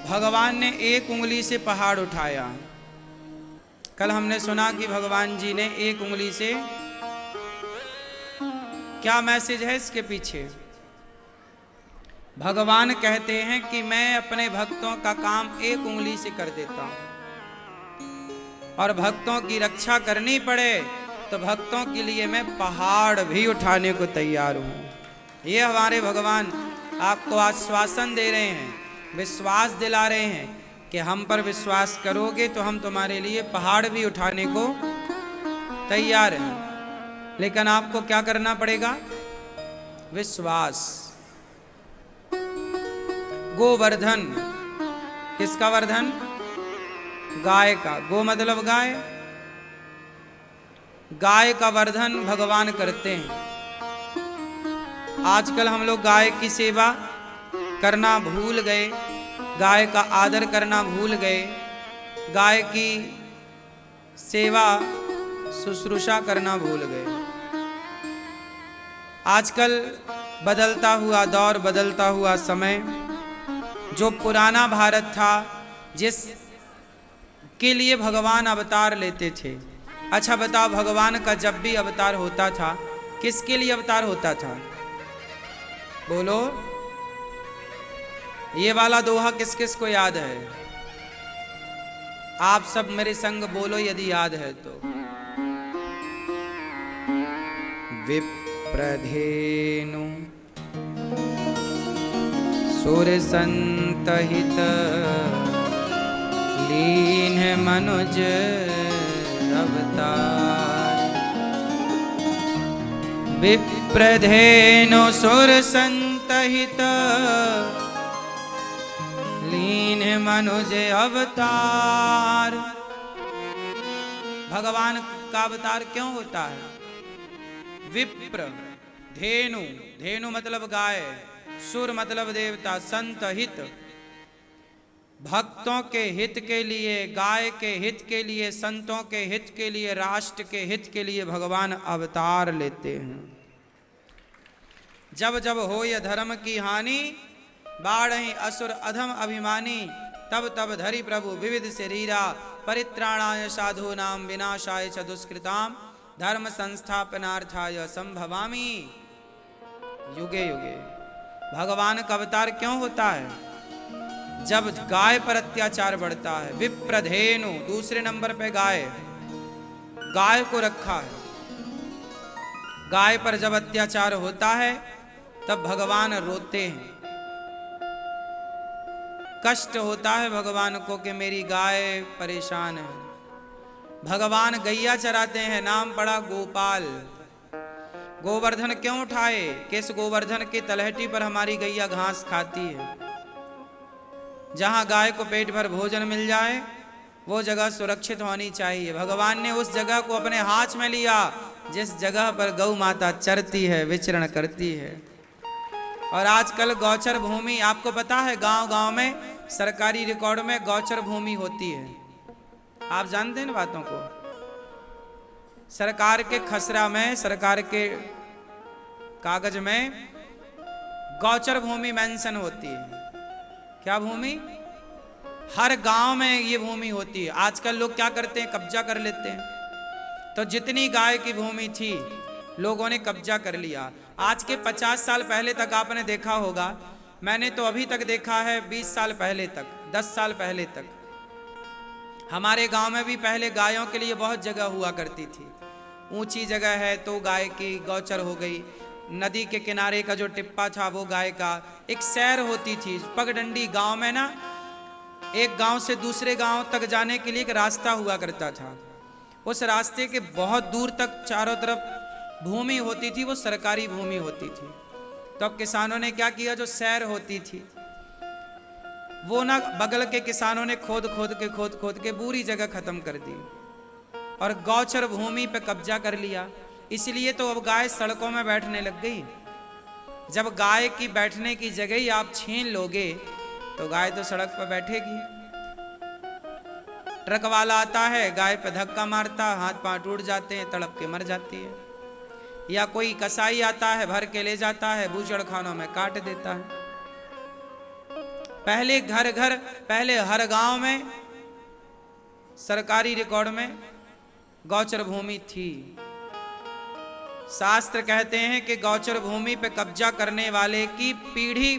भगवान ने एक उंगली से पहाड़ उठाया। कल हमने सुना कि भगवान जी ने एक उंगली से, क्या मैसेज है इसके पीछे? भगवान कहते हैं कि मैं अपने भक्तों का काम एक उंगली से कर देता हूं, और भक्तों की रक्षा करनी पड़े तो भक्तों के लिए मैं पहाड़ भी उठाने को तैयार हूं। ये हमारे भगवान आपको आश्वासन दे रहे हैं, विश्वास दिला रहे हैं कि हम पर विश्वास करोगे तो हम तुम्हारे लिए पहाड़ भी उठाने को तैयार हैं। लेकिन आपको क्या करना पड़ेगा? विश्वास। गोवर्धन, किसका वर्धन? गाय का। गो मतलब गाय। गाय का वर्धन भगवान करते हैं। आजकल हम लोग गाय की सेवा करना भूल गए, गाय का आदर करना भूल गए, गाय की सेवा शुश्रूषा करना भूल गए। आजकल बदलता हुआ दौर, बदलता हुआ समय, जो पुराना भारत था जिस के लिए भगवान अवतार लेते थे। अच्छा बताओ, भगवान का जब भी अवतार होता था किसके लिए अवतार होता था? बोलो। ये वाला दोहा किस किस को याद है? आप सब मेरे संग बोलो यदि याद है तो। विप्रधेनु सुर संतहित लीन मनुज अवतार। विप्रधेनु सुर संतहित लीन मनुज अवतार। भगवान का अवतार क्यों होता है? विप्र, धेनु, धेनु मतलब गाय, सुर मतलब देवता, संत हित, भक्तों के हित के लिए, गाय के हित के लिए, संतों के हित के लिए, राष्ट्र के हित के लिए भगवान अवतार लेते हैं। जब जब हो यह धर्म की हानि, बाढ़हि असुर अधम अभिमानी, तब तब धरि प्रभु विविध शरीरा, परित्राणाय साधूनां विनाशाय च दुष्कृतां, धर्म संस्थापनार्थाय संभवामि युगे युगे। भगवान का अवतार क्यों होता है? जब गाय पर अत्याचार बढ़ता है। विप्रधेनु, दूसरे नंबर पे गाय, गाय को रखा है। गाय पर जब अत्याचार होता है तब भगवान रोते हैं। कष्ट होता है भगवान को कि मेरी गाय परेशान है। भगवान गैया चराते हैं, नाम पड़ा गोपाल। गोवर्धन क्यों उठाए? किस गोवर्धन के तलहटी पर हमारी गैया घास खाती है। जहां गाय को पेट भर भोजन मिल जाए वो जगह सुरक्षित होनी चाहिए। भगवान ने उस जगह को अपने हाथ में लिया जिस जगह पर गौ माता चरती है, विचरण करती है। और आजकल गौचर भूमि, आपको पता है गांव गांव में सरकारी रिकॉर्ड में गौचर भूमि होती है। आप जानते हैं इन बातों को? सरकार के खसरा में, सरकार के कागज में गौचर भूमि मेंशन होती है। क्या भूमि? हर गांव में ये भूमि होती है। आजकल लोग क्या करते हैं? कब्जा कर लेते हैं। तो जितनी गाय की भूमि थी लोगों ने कब्जा कर लिया। आज के 50 साल पहले तक आपने देखा होगा, मैंने तो अभी तक देखा है 20 साल पहले तक, 10 साल पहले तक हमारे गांव में भी पहले गायों के लिए बहुत जगह हुआ करती थी। ऊंची जगह है तो गाय की गौचर हो गई, नदी के किनारे का जो टिप्पा था वो गाय का। एक सैर होती थी पगडंडी। गांव में ना एक गांव से दूसरे गांव तक जाने के लिए एक रास्ता हुआ करता था। उस रास्ते के बहुत दूर तक चारों तरफ भूमि होती थी, वो सरकारी भूमि होती थी। तो अब किसानों ने क्या किया, जो सैर होती थी वो ना बगल के किसानों ने खोद खोद के पूरी जगह खत्म कर दी और गौचर भूमि पे कब्जा कर लिया। इसलिए तो अब गाय सड़कों में बैठने लग गई। जब गाय की बैठने की जगह ही आप छीन लोगे तो गाय तो सड़क पर बैठेगी। ट्रक वाला आता है, गाय पे धक्का मारता, हाथ पांव टूट जाते हैं, तड़प के मर जाती है। या कोई कसाई आता है, भर के ले जाता है, बूचड़ खानों में काट देता है। पहले घर घर, पहले हर गांव में सरकारी रिकॉर्ड में गौचर भूमि थी। शास्त्र कहते हैं कि गौचर भूमि पे कब्जा करने वाले की पीढ़ी,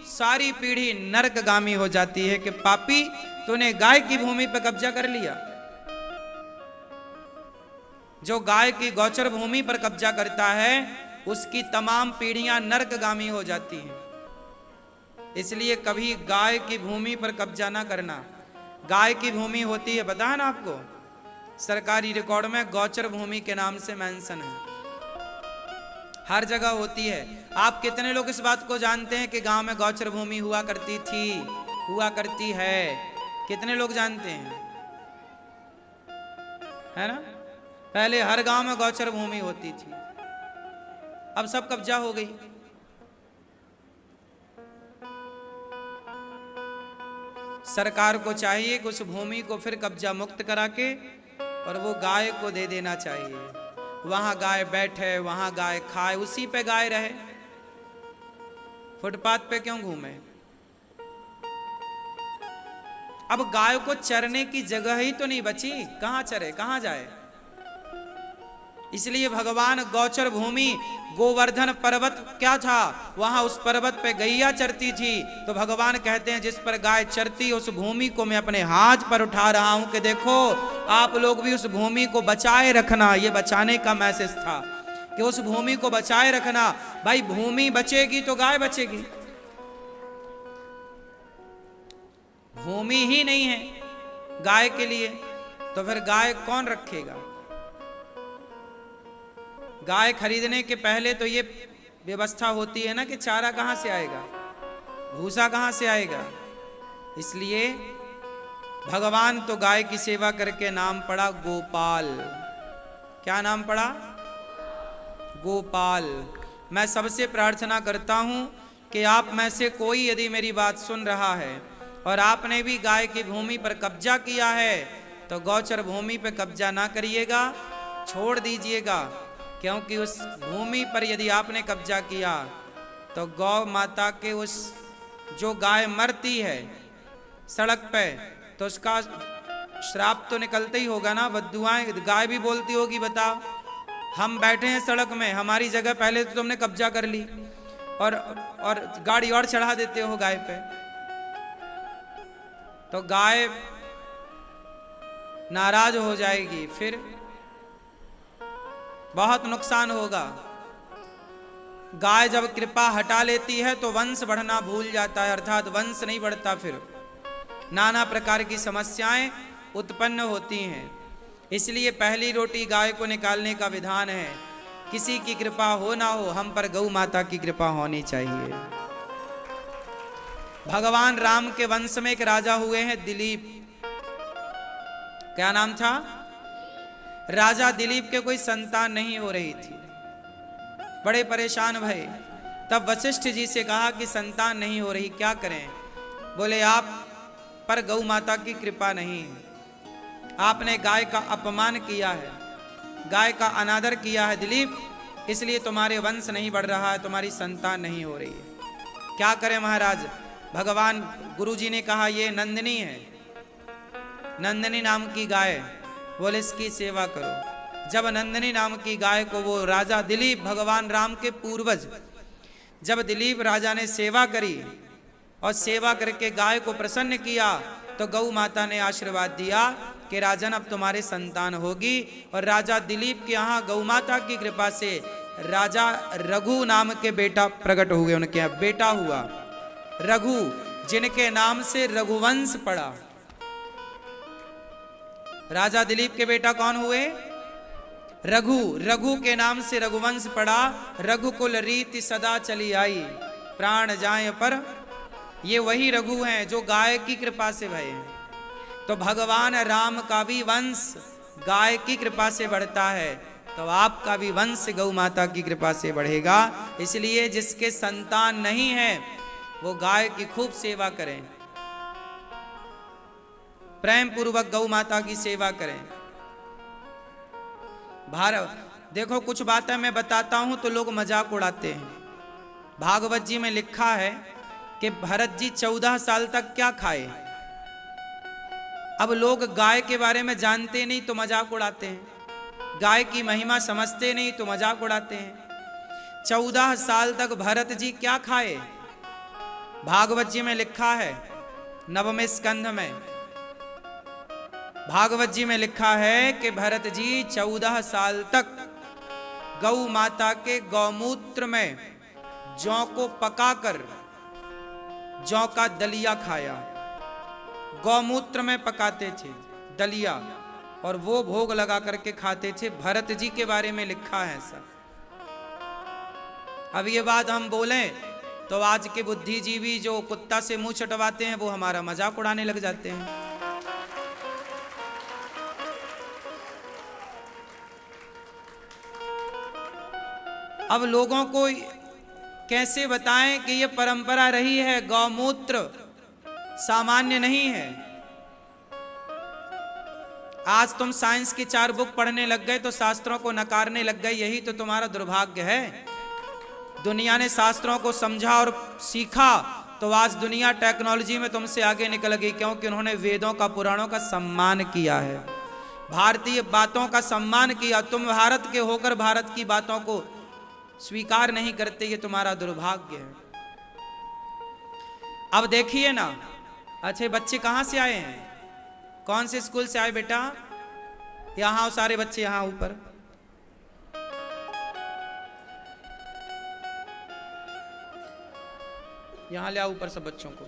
सारी पीढ़ी नरकगामी हो जाती है कि पापी तूने गाय की भूमि पे कब्जा कर लिया। जो गाय की गौचर भूमि पर कब्जा करता है उसकी तमाम पीढ़ियां नरकगामी हो जाती हैं। इसलिए कभी गाय की भूमि पर कब्जा ना करना। गाय की भूमि होती है, पता है ना आपको, सरकारी रिकॉर्ड में गौचर भूमि के नाम से मेंशन है, हर जगह होती है। आप कितने लोग इस बात को जानते हैं कि गांव में गौचर भूमि हुआ करती थी, हुआ करती है? कितने लोग जानते हैं? है ना? पहले हर गांव में गौचर भूमि होती थी, अब सब कब्जा हो गई। सरकार को चाहिए कि उस भूमि को फिर कब्जा मुक्त करा के और वो गाय को दे देना चाहिए। वहां गाय बैठे, वहां गाय खाए, उसी पे गाय रहे, फुटपाथ पे क्यों घूमे? अब गाय को चरने की जगह ही तो नहीं बची, कहां चरे, कहां जाए? इसलिए भगवान गौचर भूमि, गोवर्धन पर्वत क्या था, वहां उस पर्वत पे गैया चरती थी, तो भगवान कहते हैं जिस पर गाय चरती उस भूमि को मैं अपने हाथ पर उठा रहा हूं कि देखो आप लोग भी उस भूमि को बचाए रखना। ये बचाने का मैसेज था कि उस भूमि को बचाए रखना। भाई भूमि बचेगी तो गाय बचेगी। भूमि ही नहीं है गाय के लिए तो फिर गाय कौन रखेगा? गाय खरीदने के पहले तो ये व्यवस्था होती है ना कि चारा कहां से आएगा, भूसा कहां से आएगा। इसलिए भगवान तो गाय की सेवा करके नाम पड़ा गोपाल। क्या नाम पड़ा? गोपाल। मैं सबसे प्रार्थना करता हूं कि आप में से कोई यदि मेरी बात सुन रहा है और आपने भी गाय की भूमि पर कब्जा किया है तो गौचर भूमि पर कब्जा ना करिएगा, छोड़ दीजिएगा। क्योंकि उस भूमि पर यदि आपने कब्जा किया तो गौ माता के उस जो गाय मरती है सड़क पे तो उसका श्राप तो निकलता ही होगा ना, बद्दुआएं गाय भी बोलती होगी। बताओ, हम बैठे हैं सड़क में, हमारी जगह पहले तो तुमने कब्जा कर ली और गाड़ी और चढ़ा देते हो गाय पे, तो गाय नाराज हो जाएगी, फिर बहुत नुकसान होगा। गाय जब कृपा हटा लेती है तो वंश बढ़ना भूल जाता है, अर्थात वंश नहीं बढ़ता, फिर नाना प्रकार की समस्याएं उत्पन्न होती हैं। इसलिए पहली रोटी गाय को निकालने का विधान है। किसी की कृपा हो ना हो, हम पर गौ माता की कृपा होनी चाहिए। भगवान राम के वंश में एक राजा हुए हैं दिलीप। क्या नाम था? राजा दिलीप के कोई संतान नहीं हो रही थी, बड़े परेशान भये। तब वशिष्ठ जी से कहा कि संतान नहीं हो रही, क्या करें? बोले आप पर गौ माता की कृपा नहीं है, आपने गाय का अपमान किया है, गाय का अनादर किया है दिलीप, इसलिए तुम्हारे वंश नहीं बढ़ रहा है, तुम्हारी संतान नहीं हो रही है। क्या करें महाराज? भगवान गुरुजी ने कहा ये नंदिनी है, नंदिनी नाम की गाय, बोले इसकी सेवा करो। जब नंदिनी नाम की गाय को वो राजा दिलीप, भगवान राम के पूर्वज, जब दिलीप राजा ने सेवा करी और सेवा करके गाय को प्रसन्न किया तो गौ माता ने आशीर्वाद दिया कि राजन अब तुम्हारे संतान होगी। और राजा दिलीप के यहाँ गौ माता की कृपा से राजा रघु नाम के बेटा प्रकट हुए, उनके यहाँ बेटा हुआ रघु, जिनके नाम से रघुवंश पड़ा। राजा दिलीप के बेटा कौन हुए? रघु। रघु के नाम से रघुवंश पड़ा। रघुकुल रीति सदा चली आई, प्राण जाए पर। ये वही रघु हैं जो गाय की कृपा से भये हैं। तो भगवान राम का भी वंश गाय की कृपा से बढ़ता है, तो आपका भी वंश गौ माता की कृपा से बढ़ेगा। इसलिए जिसके संतान नहीं है वो गाय की खूब सेवा करें, प्रेम पूर्वक गौ माता की सेवा करें। भारत देखो, कुछ बातें मैं बताता हूं तो लोग मजाक उड़ाते हैं। भागवत जी में लिखा है कि भरत जी 14 साल तक क्या खाए। अब लोग गाय के बारे में जानते नहीं तो मजाक उड़ाते हैं, गाय की महिमा समझते नहीं तो मजाक उड़ाते हैं। 14 साल तक भरत जी क्या खाए। भागवत जी में लिखा है, नवम स्कंध में भागवत जी में लिखा है कि भरत जी 14 साल तक गौ माता के गौमूत्र में जौ को पकाकर जौ का दलिया खाया। गौमूत्र में पकाते थे दलिया और वो भोग लगा करके खाते थे। भरत जी के बारे में लिखा है ऐसा। अब ये बात हम बोलें तो आज के बुद्धिजीवी जो कुत्ता से मुंह चटवाते हैं वो हमारा मजाक उड़ाने लग जाते हैं। अब लोगों को कैसे बताएं कि ये परंपरा रही है, गौमूत्र सामान्य नहीं है। आज तुम साइंस की 4 बुक पढ़ने लग गए तो शास्त्रों को नकारने लग गए, यही तो तुम्हारा दुर्भाग्य है। दुनिया ने शास्त्रों को समझा और सीखा तो आज दुनिया टेक्नोलॉजी में तुमसे आगे निकल गई, क्योंकि उन्होंने वेदों का पुराणों का सम्मान किया है, भारतीय बातों का सम्मान किया। तुम भारत के होकर भारत की बातों को स्वीकार नहीं करते, ये तुम्हारा दुर्भाग्य है। अब देखिए ना, अच्छे बच्चे कहां से आए हैं, कौन से स्कूल से आए बेटा? यहां सारे बच्चे यहां ऊपर। यहां ले आओ ऊपर सब बच्चों को।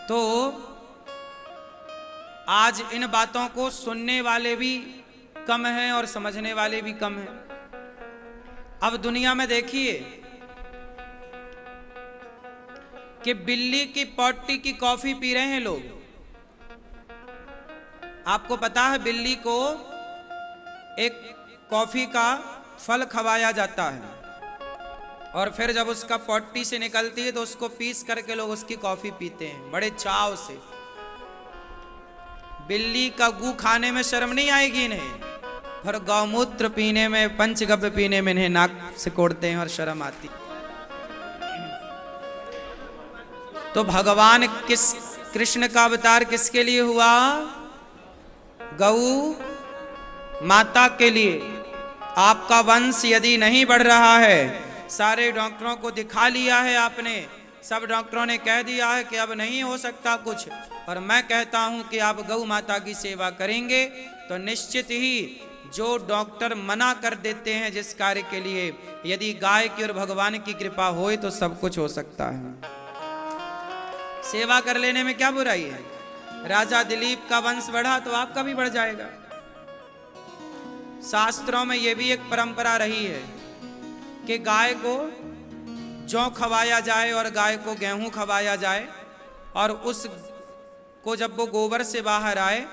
तो आज इन बातों को सुनने वाले भी कम हैं और समझने वाले भी कम हैं। अब दुनिया में देखिए कि बिल्ली की पॉटी की कॉफी पी रहे हैं लोग। आपको पता है बिल्ली को एक कॉफी का फल खवाया जाता है और फिर जब उसका पॉटी से निकलती है तो उसको पीस करके लोग उसकी कॉफी पीते हैं बड़े चाव से। बिल्ली का गू खाने में शर्म नहीं आएगी इन्हें, पर गौमूत्र पीने में, पंचगव्य पीने में इन्हें नाक से कोड़ते हैं और शर्म आती। तो भगवान कृष्ण का अवतार किसके लिए हुआ? गौ माता के लिए। आपका वंश यदि नहीं बढ़ रहा है, सारे डॉक्टरों को दिखा लिया है आपने, सब डॉक्टरों ने कह दिया है कि अब नहीं हो सकता कुछ, और मैं कहता हूं कि आप गौ माता की सेवा करेंगे तो निश्चित ही जो डॉक्टर मना कर देते हैं जिस कार्य के लिए, यदि गाय की और भगवान की कृपा होए तो सब कुछ हो सकता है। सेवा कर लेने में क्या बुराई है? राजा दिलीप का वंश बढ़ा तो आपका भी बढ़ जाएगा। शास्त्रों में यह भी एक परंपरा रही है कि गाय को जौ खवाया जाए और गाय को गेहूं खवाया जाए, और उस को जब वो गोबर से बाहर आए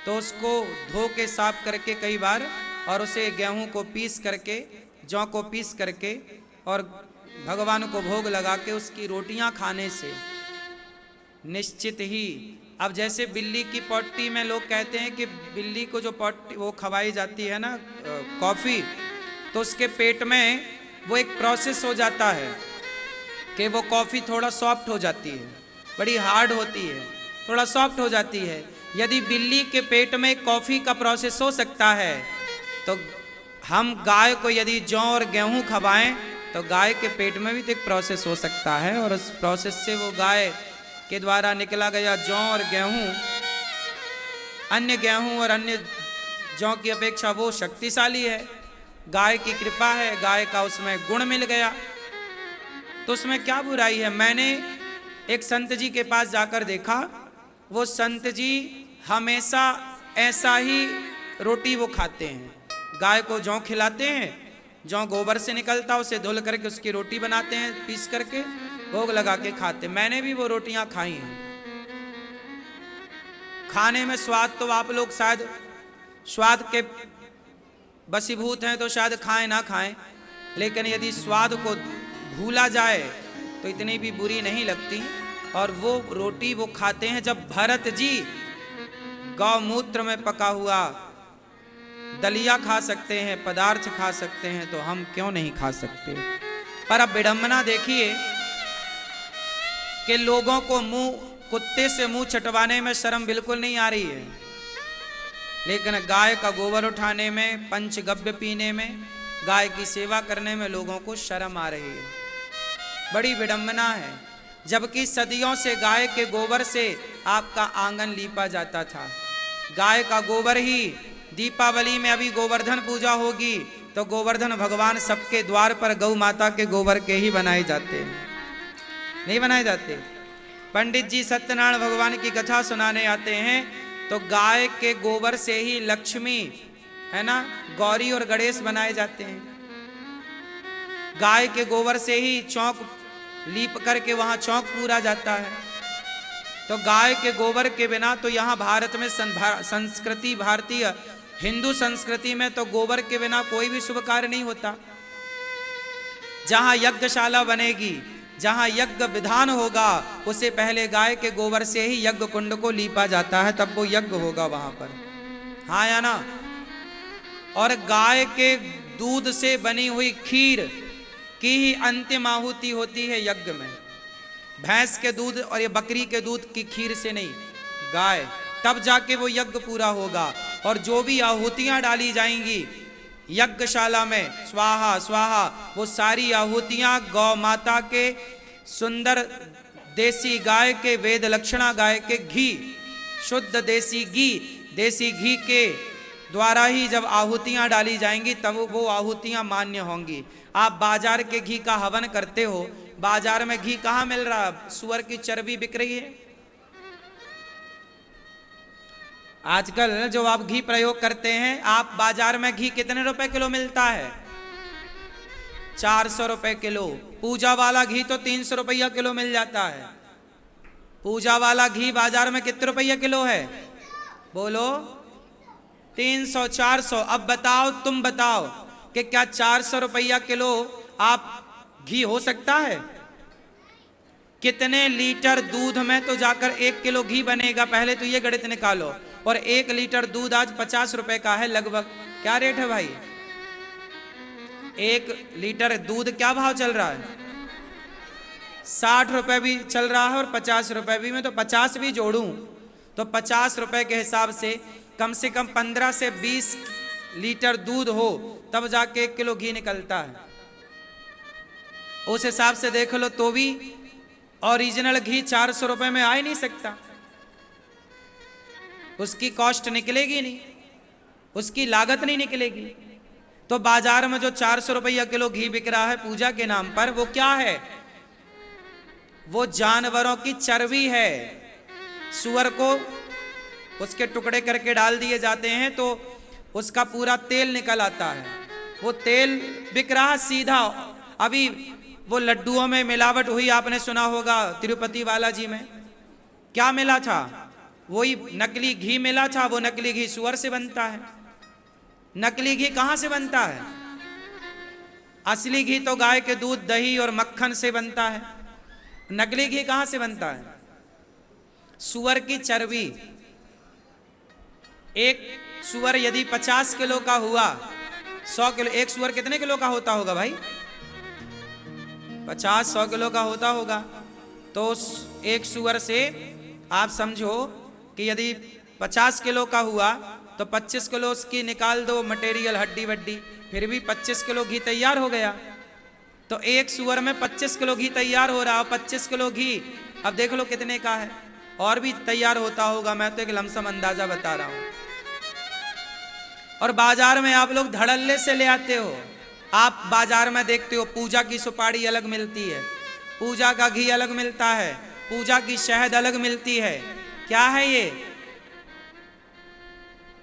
तो उसको धो के साफ करके कई बार, और उसे गेहूं को पीस करके, जौ को पीस करके और भगवान को भोग लगा के उसकी रोटियां खाने से निश्चित ही। अब जैसे बिल्ली की पॉटी में लोग कहते हैं कि बिल्ली को जो पॉटी वो खवाई जाती है ना कॉफ़ी, तो उसके पेट में वो एक प्रोसेस हो जाता है कि वो कॉफ़ी थोड़ा सॉफ्ट हो जाती है, बड़ी हार्ड होती है, थोड़ा सॉफ्ट हो जाती है। यदि बिल्ली के पेट में कॉफ़ी का प्रोसेस हो सकता है तो हम गाय को यदि जौ और गेहूं खवाएं तो गाय के पेट में भी तो एक प्रोसेस हो सकता है, और उस प्रोसेस से वो गाय के द्वारा निकला गया जौ और गेहूं, अन्य गेहूं और अन्य जौ की अपेक्षा वो शक्तिशाली है। गाय की कृपा है, गाय का उसमें गुण मिल गया तो उसमें क्या बुराई है? मैंने एक संत जी के पास जाकर देखा, वो संत जी हमेशा ऐसा ही रोटी वो खाते हैं। गाय को जौ खिलाते हैं, जौ गोबर से निकलता उसे धुल करके उसकी रोटी बनाते हैं, पीस करके भोग लगा के खाते। मैंने भी वो रोटियां खाई हैं। खाने में स्वाद तो आप लोग शायद स्वाद के बसीभूत हैं तो शायद खाएं ना खाएं, लेकिन यदि स्वाद को भूला जाए तो इतनी भी बुरी नहीं लगती। और वो रोटी वो खाते हैं जब भरत जी गौमूत्र में पका हुआ दलिया खा सकते हैं, पदार्थ खा सकते हैं, तो हम क्यों नहीं खा सकते। पर अब विडंबना देखिए कि लोगों को कुत्ते से मुंह चटवाने में शर्म बिल्कुल नहीं आ रही है, लेकिन गाय का गोबर उठाने में, पंचगव्य पीने में, गाय की सेवा करने में लोगों को शर्म आ रही है। बड़ी विडंबना है। जबकि सदियों से गाय के गोबर से आपका आंगन लीपा जाता था। गाय का गोबर ही, दीपावली में अभी गोवर्धन पूजा होगी तो गोवर्धन भगवान सबके द्वार पर गौ माता के गोबर के ही बनाए जाते हैं, नहीं बनाए जाते। पंडित जी सत्यनारायण भगवान की कथा सुनाने आते हैं तो गाय के गोबर से ही लक्ष्मी, है ना, गौरी और गणेश बनाए जाते हैं। गाय के गोबर से ही चौक लीप करके वहां चौक पूरा जाता है। तो गाय के गोबर के बिना तो यहाँ भारत में संस्कृति, भारतीय हिंदू संस्कृति में तो गोबर के बिना कोई भी शुभ कार्य नहीं होता। जहां यज्ञशाला बनेगी, जहां यज्ञ विधान होगा, उससे पहले गाय के गोबर से ही यज्ञ कुंड को लीपा जाता है, तब वो यज्ञ होगा वहां पर। हाँ या ना। और गाय के दूध से बनी हुई खीर की ही अंतिम आहुति होती है यज्ञ में। भैंस के दूध और ये बकरी के दूध की खीर से नहीं, गाय, तब जाके वो यज्ञ पूरा होगा। और जो भी आहुतियां डाली जाएंगी यज्ञशाला में, स्वाहा स्वाहा, वो सारी आहुतियां गौ माता के सुंदर देसी गाय के, वेद लक्षणा गाय के घी, शुद्ध देसी घी के द्वारा ही जब आहुतियां डाली जाएंगी तब वो आहुतियां मान्य होंगी। आप बाजार के घी का हवन करते हो, बाजार में घी कहाँ मिल रहा है? सुअर की चर्बी बिक रही है। आजकल जो आप घी प्रयोग करते हैं, आप बाजार में घी कितने रुपए किलो मिलता है? 400 रुपए किलो। पूजा वाला घी तो 300 रुपया किलो मिल जाता है। पूजा वाला घी बाजार में कितने रुपया किलो है? बोलो। 300, 400। अब बताओ, तुम बताओ कि क्या 400 रुपया किलो आप घी हो सकता है? कितने लीटर दूध में तो जाकर 1 किलो घी बनेगा? पहले तो ये गणित निकालो। और 1 लीटर दूध आज 50 रुपए का है लगभग। क्या रेट है भाई? 1 लीटर दूध क्या भाव चल रहा है? 60 रुपए भी चल रहा है और 50 रुपए भी। मैं तो 50 भी जोड़ूं तो 50 रुपए के हिसाब से कम 15 से 20 लीटर दूध हो तब जाके 1 किलो घी निकलता है। उस हिसाब से देख लो तो भी ओरिजिनल घी 400 रुपए में आ ही नहीं सकता। उसकी कॉस्ट निकलेगी नहीं, उसकी लागत नहीं निकलेगी। तो बाजार में जो 400 रुपया किलो घी बिक रहा है पूजा के नाम पर, वो क्या है? वो जानवरों की चर्बी है। सुअर को उसके टुकड़े करके डाल दिए जाते हैं तो उसका पूरा तेल निकल आता है। वो तेल बिक रहा सीधा। अभी वो लड्डुओं में मिलावट हुई, आपने सुना होगा तिरुपति बालाजी में। क्या मिला था? वही नकली घी मिला था। वो नकली घी सुअर से बनता है। नकली घी कहां से बनता है? असली घी तो गाय के दूध, दही और मक्खन से बनता है। नकली घी कहां से बनता है? सुअर की चर्बी। एक सुअर यदि 50 किलो का हुआ, 100 किलो, एक सुअर कितने किलो का होता होगा भाई? 50-100 किलो का होता होगा। तो एक सुअर से आप समझो कि यदि 50 किलो का हुआ तो 25 किलो उसकी निकाल दो मटेरियल, हड्डी वड्डी, फिर भी 25 किलो घी तैयार हो गया। तो एक सुअर में 25 किलो घी तैयार हो रहा। 25 किलो घी अब देख लो कितने का है। और भी तैयार होता होगा, मैं तो एक लमसम अंदाजा बता रहा हूं। और बाजार में आप लोग धड़ल्ले से ले आते हो। आप बाजार में देखते हो पूजा की सुपारी अलग मिलती है, पूजा का घी अलग मिलता है, पूजा की शहद अलग मिलती है। क्या है ये?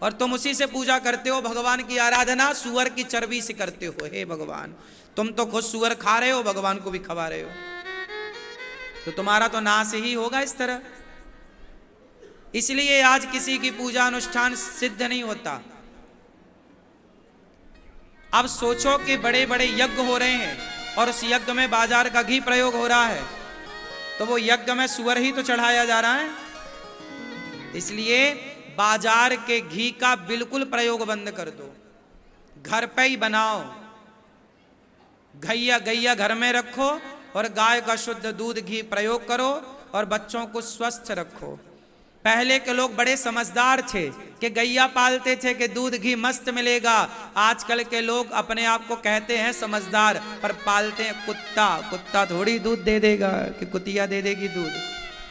और तुम उसी से पूजा करते हो। भगवान की आराधना सुअर की चर्बी से करते हो। हे भगवान, तुम तो खुद सुअर खा रहे हो, भगवान को भी खवा रहे हो, तो तुम्हारा तो नाश ही होगा इस तरह। इसलिए आज किसी की पूजा अनुष्ठान सिद्ध नहीं होता। अब सोचो कि बड़े बड़े यज्ञ हो रहे हैं और उस यज्ञ में बाजार का घी प्रयोग हो रहा है, तो वो यज्ञ में सुअर ही तो चढ़ाया जा रहा है। इसलिए बाजार के घी का बिल्कुल प्रयोग बंद कर दो। घर पे ही बनाओ। गैया घर में रखो और गाय का शुद्ध दूध घी प्रयोग करो और बच्चों को स्वस्थ रखो। पहले के लोग बड़े समझदार थे कि गैया पालते थे कि दूध घी मस्त मिलेगा। आजकल के लोग अपने आप को कहते हैं समझदार, पर पालते हैं कुत्ता। कुत्ता थोड़ी दूध दे देगा कि कुतिया दे देगी दूध।